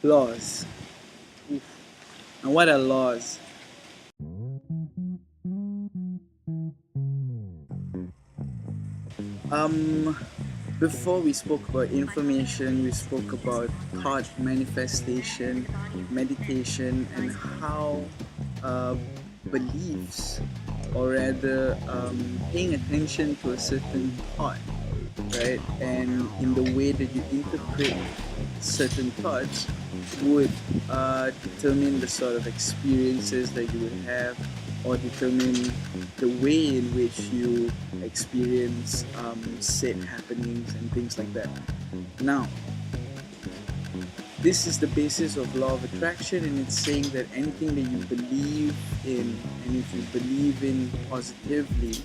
Laws. Oof. And what are laws? Um, Before we spoke about information, we spoke about thought manifestation, meditation, and how uh, beliefs, or rather, paying attention to a certain thought, right, and in the way that you interpret certain thoughts would determine the sort of experiences that you would have, or determine the way in which you experience said happenings and things like that. Now, this is the basis of law of attraction, and it's saying that anything that you believe in, and if you believe in positively,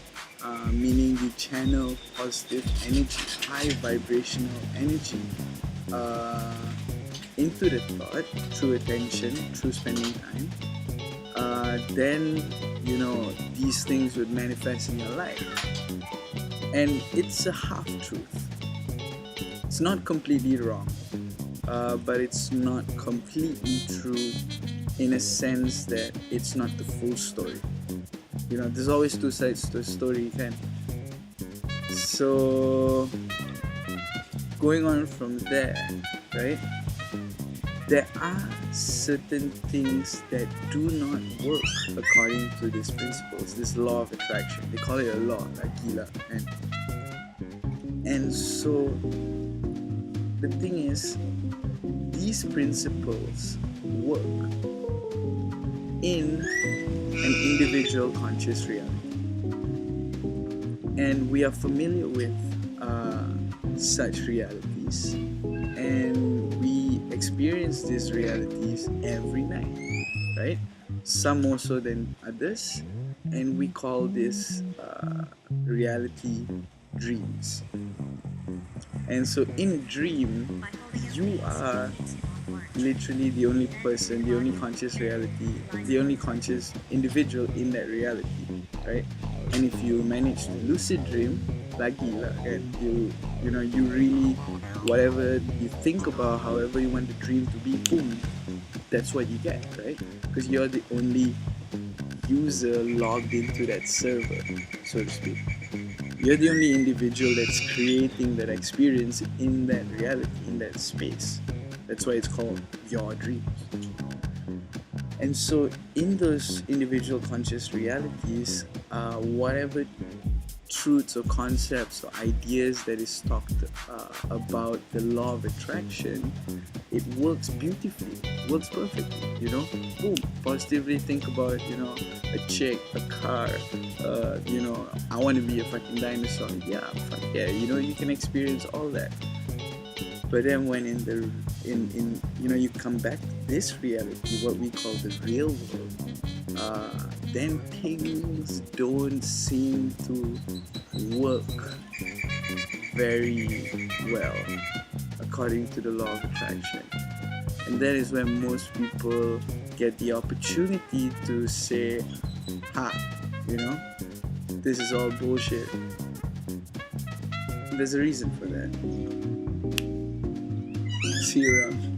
meaning you channel positive energy, high vibrational energy, uh, into the thought through attention, through spending time, then these things would manifest in your life. And it's a half truth. It's not completely wrong, but it's not completely true in a sense that it's not the full story. There's always two sides to a story, can. So going on from there, right? There are certain things that do not work according to these principles, this law of attraction. They call it a law, like gila. And so the thing is, these principles work in an individual conscious reality. And we are familiar with such realities, and we experience these realities every night, right? Some more so than others, and we call this reality dreams. And so in a dream, you are literally the only person, the only conscious reality, the only conscious individual in that reality, right? And if you manage to lucid dream, like gila, and you really, whatever you think about, however you want the dream to be, boom, that's what you get, right? Because you're the only user logged into that server, so to speak. You're the only individual that's creating that experience in that reality, in that space. That's why it's called your dreams. And so in those individual conscious realities, whatever truths or concepts or ideas that is talked about the law of attraction, it works beautifully, works perfectly. Boom, positively think about a chick, a car, I want to be a fucking dinosaur. Yeah, fuck yeah, you can experience all that. But then when you come back to this reality, what we call the real world, then things don't seem to work very well according to the law of attraction. And that is when most people get the opportunity to say, this is all bullshit. There's a reason for that. See you around.